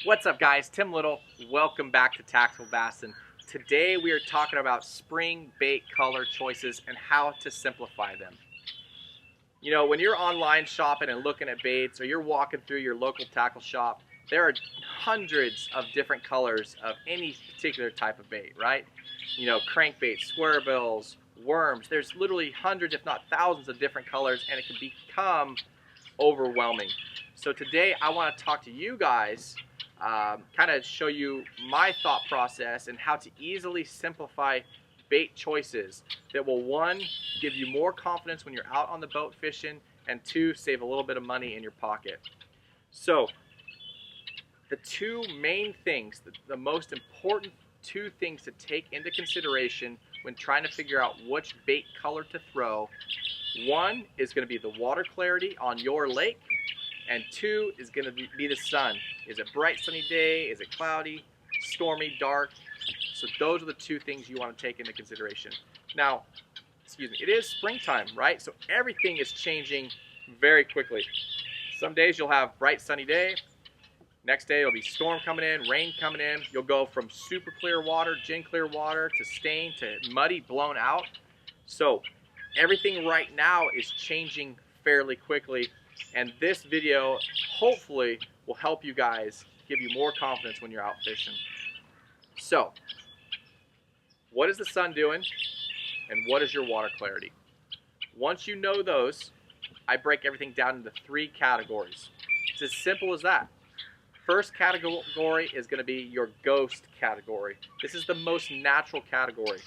What's up guys, Tim Little, welcome back to TacticalBassin. Today we are talking about spring bait color choices and how to simplify them. You know, when you're online shopping and looking at baits, or you're walking through your local tackle shop, there are hundreds of different colors of any particular type of bait, right? You know, crankbait, square bills, worms, there's literally hundreds if not thousands of different colors, and it can become overwhelming. So today I want to talk to you guys, kind of show you my thought process and how to easily simplify bait choices that will, one, give you more confidence when you're out on the boat fishing, and two, save a little bit of money in your pocket. So the two main things, the most important two things to take into consideration when trying to figure out which bait color to throw, one is going to be the water clarity on your lake, and two is going to be the sun. Is it bright sunny day? Is it cloudy, stormy, dark? So those are the two things you want to take into consideration. Now, excuse me, it is springtime, right? So everything is changing very quickly. Some days you'll have bright sunny day. Next day it'll be storm coming in, rain coming in. You'll go from super clear water, gin clear water, to stained, to muddy, blown out. So everything right now is changing fairly quickly. And this video hopefully will help you guys, give you more confidence when you're out fishing. So, what is the sun doing and what is your water clarity? Once you know those, I break everything down into three categories. It's as simple as that. First category is going to be your ghost category. This is the most natural category.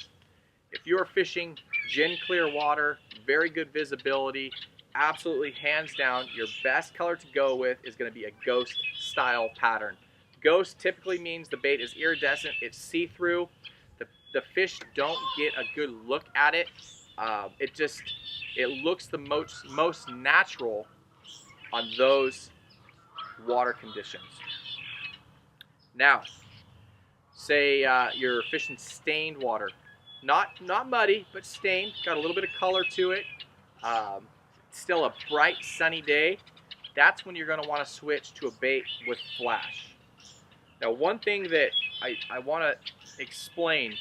If you're fishing gin clear water, very good visibility, absolutely hands down, your best color to go with is going to be a ghost style pattern. Ghost typically means the bait is iridescent, it's see-through, the fish don't get a good look at it. It looks the most natural on those water conditions. Now, say you're fishing stained water, not muddy, but stained, got a little bit of color to it. Still a bright sunny day, that's when you're going to want to switch to a bait with flash. Now, one thing that I want to explain,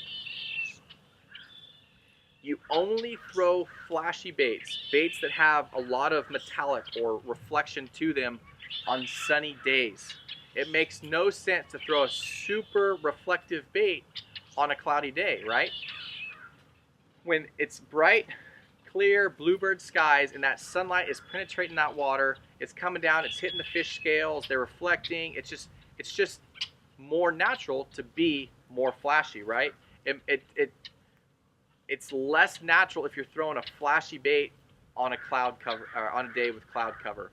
you only throw flashy baits that have a lot of metallic or reflection to them on sunny days. It makes no sense to throw a super reflective bait on a cloudy day, right? When it's bright, clear bluebird skies and that sunlight is penetrating that water, it's coming down, it's hitting the fish scales, they're reflecting, it's just more natural to be more flashy, right? It's less natural if you're throwing a flashy bait on a cloud cover, or on a day with cloud cover.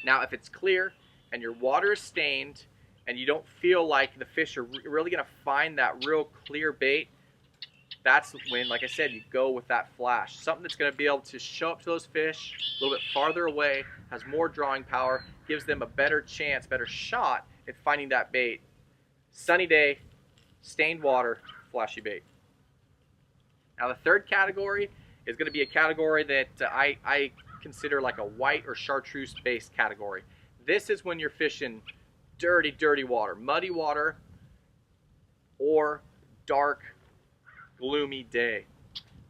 Now, if it's clear and your water is stained and you don't feel like the fish are really going to find that real clear bait, that's when, like I said, you go with that flash. Something that's going to be able to show up to those fish a little bit farther away, has more drawing power, gives them a better chance, better shot at finding that bait. Sunny day, stained water, flashy bait. Now the third category is going to be a category that I consider like a white or chartreuse based category. This is when you're fishing dirty water, muddy water, or dark, gloomy day.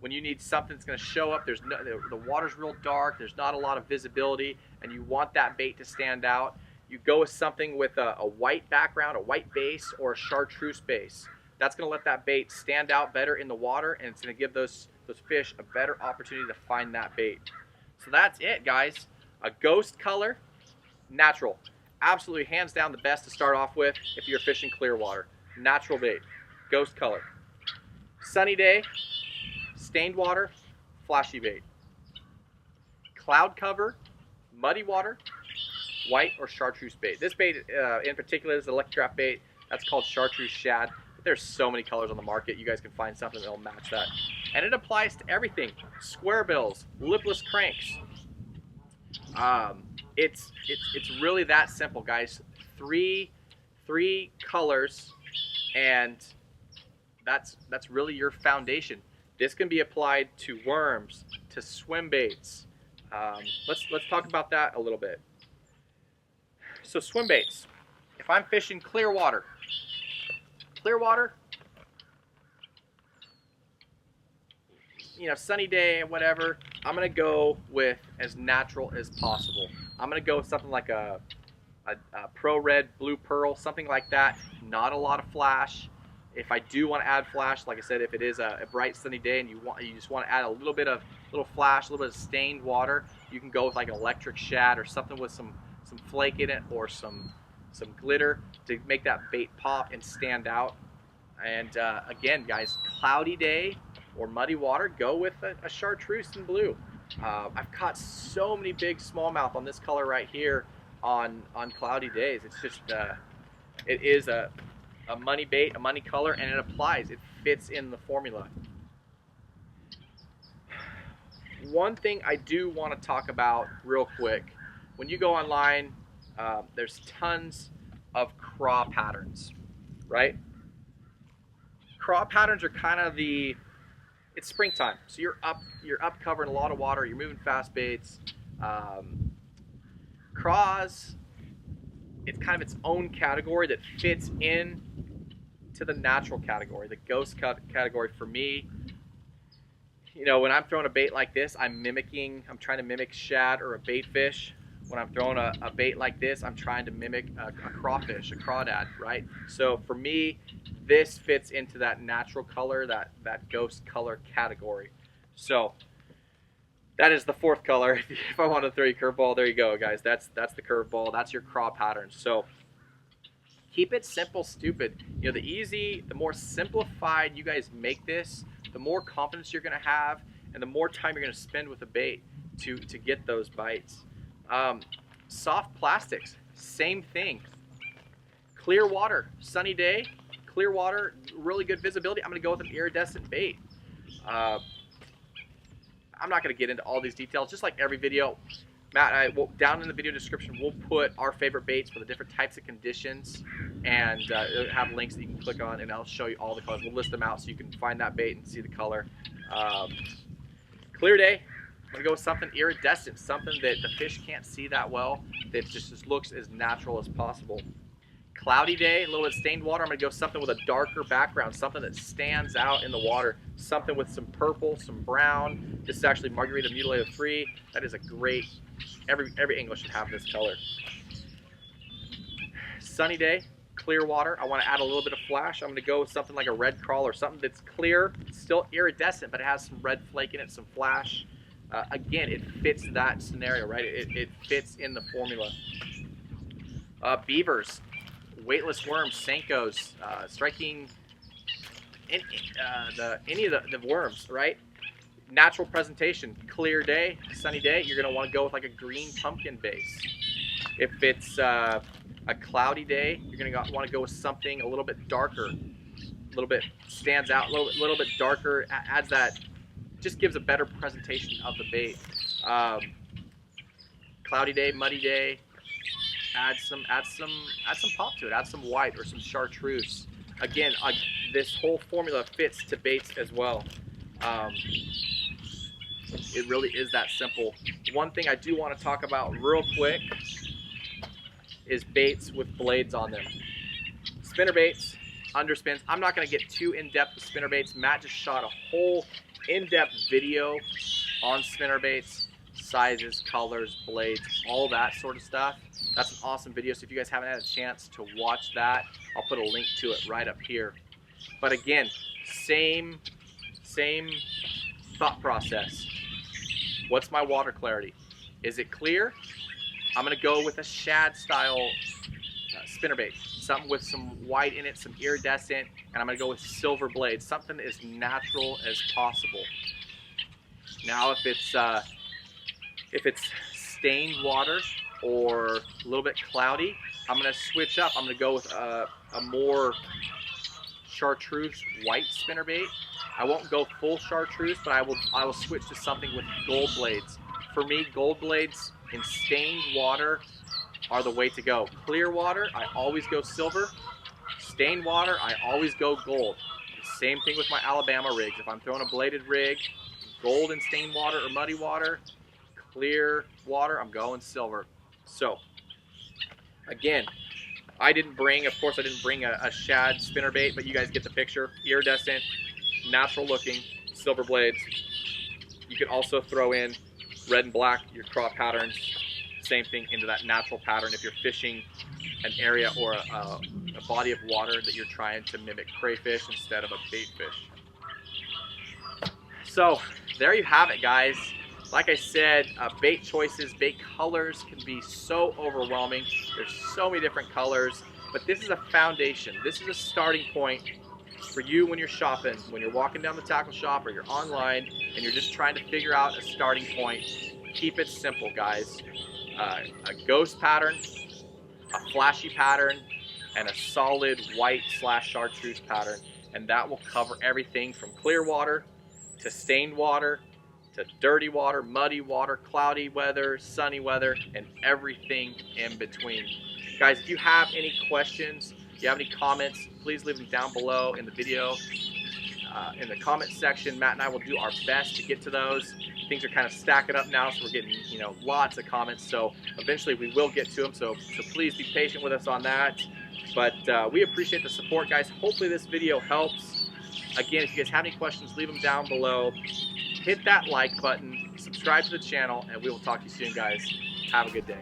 When you need something that's going to show up, the water's real dark, there's not a lot of visibility, and you want that bait to stand out, you go with something with a white background, a white base, or a chartreuse base. That's going to let that bait stand out better in the water, and it's going to give those fish a better opportunity to find that bait. So that's it, guys. A ghost color, natural. Absolutely, hands down, the best to start off with if you're fishing clear water. Natural bait, ghost color. Sunny day, stained water, flashy bait. Cloud cover, muddy water, white or chartreuse bait. This bait in particular is the Lucky Craft bait. That's called Chartreuse Shad. There's so many colors on the market. You guys can find something that'll match that. And it applies to everything. Square bills, lipless cranks. It's really that simple, guys. Three colors, and that's really your foundation. This can be applied to worms, to swim baits. Let's talk about that a little bit. So swim baits. If I'm fishing clear water, you know, sunny day, whatever, I'm gonna go with as natural as possible. I'm gonna go with something like a Pro Red, Blue Pearl, something like that. Not a lot of flash. If I do want to add flash, like I said, if it is a bright sunny day and you just want to add a little flash, a little bit of stained water, you can go with like an electric shad or something with some flake in it or some glitter to make that bait pop and stand out. And again, guys, cloudy day or muddy water, go with a Chartreuse in blue. I've caught so many big smallmouth on this color right here on cloudy days. It's just it is a money bait, a money color, and it applies. It fits in the formula. One thing I do want to talk about real quick, when you go online, there's tons of craw patterns, right? Craw patterns are kind of it's springtime, so you're up covering a lot of water, you're moving fast baits. Craws, it's kind of its own category that fits in to the natural category, the ghost category for me. You know, when I'm throwing a bait like this, I'm trying to mimic shad or a bait fish. When I'm throwing a bait like this, I'm trying to mimic a crawfish, a crawdad, right? So for me, this fits into that natural color, that ghost color category. So that is the fourth color. If I want to throw you a curveball, there you go, guys. That's the curveball. That's your craw pattern. So keep it simple, stupid. You know, the more simplified you guys make this, the more confidence you're going to have, and the more time you're going to spend with the bait to get those bites. Soft plastics, same thing. Clear water, sunny day, clear water, really good visibility. I'm going to go with an iridescent bait. I'm not going to get into all these details. Just like every video, Matt and I, down in the video description, we'll put our favorite baits for the different types of conditions, and it'll have links that you can click on, and I'll show you all the colors. We'll list them out so you can find that bait and see the color. Clear day, I'm going to go with something iridescent, something that the fish can't see that well, that just looks as natural as possible. Cloudy day, a little bit of stained water, I'm going to go something with a darker background, something that stands out in the water, something with some purple, some brown. This is actually Margarita Mutilated 3. That is a great, every angler should have this color. Sunny day, clear water, I want to add a little bit of flash. I'm going to go with something like a red crawl or something that's clear, still iridescent, but it has some red flake in it, some flash. Again, it fits that scenario, right? It fits in the formula. Beavers, weightless worms, Senkos, striking any of the worms, right? Natural presentation, clear day, sunny day, you're going to want to go with like a green pumpkin base. If it's a cloudy day, you're going to want to go with something a little bit darker, a little bit stands out, a little bit darker, adds that, just gives a better presentation of the bait. Cloudy day, muddy day, add some pop to it. Add some white or some chartreuse. Again, this whole formula fits to baits as well. It really is that simple. One thing I do want to talk about real quick is baits with blades on them. Spinner baits, underspins. I'm not going to get too in-depth with spinner baits. Matt just shot a whole in-depth video on spinner baits, sizes, colors, blades, all that sort of stuff. That's an awesome video, so if you guys haven't had a chance to watch that, I'll put a link to it right up here. But again, same thought process. What's my water clarity? Is it clear? I'm going to go with a shad style spinnerbait, something with some white in it, some iridescent, and I'm going to go with silver blades, something as natural as possible. Now if it's stained water or a little bit cloudy, I'm going to switch up. I'm going to go with a more chartreuse white spinnerbait. I won't go full chartreuse, but I will switch to something with gold blades. For me, gold blades in stained water are the way to go. Clear water, I always go silver. Stained water, I always go gold. Same thing with my Alabama rigs. If I'm throwing a bladed rig, gold in stained water or muddy water, clear water, I'm going silver. So, again, I didn't bring, of course I didn't bring a Shad spinnerbait, but you guys get the picture. Iridescent, natural looking, silver blades. You could also throw in red and black, your Craw patterns, same thing into that natural pattern if you're fishing an area or a body of water that you're trying to mimic crayfish instead of a bait fish. So there you have it, guys. Like I said, bait choices, bait colors can be so overwhelming. There's so many different colors, but this is a foundation. This is a starting point for you when you're shopping, when you're walking down the tackle shop or you're online and you're just trying to figure out a starting point. Keep it simple, guys. A ghost pattern, a flashy pattern, and a solid white / chartreuse pattern, and that will cover everything from clear water to stained water to dirty water, muddy water, cloudy weather, sunny weather, and everything in between. Guys, if you have any questions, if you have any comments, please leave them down below in the video, in the comment section. Matt and I will do our best to get to those. Things are kind of stacking up now, so we're getting, you know, lots of comments. So eventually we will get to them. So please be patient with us on that. But we appreciate the support, guys. Hopefully this video helps. Again, if you guys have any questions, leave them down below. Hit that like button, subscribe to the channel, and we will talk to you soon, guys. Have a good day.